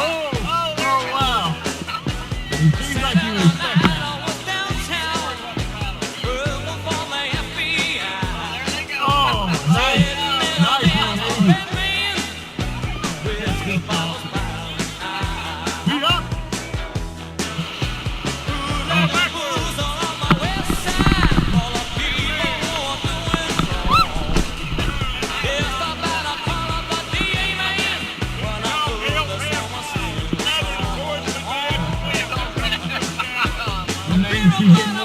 Oh, wow. It seems like you expect that. Oh, nice. Nice 180. Beat up. And then she's getting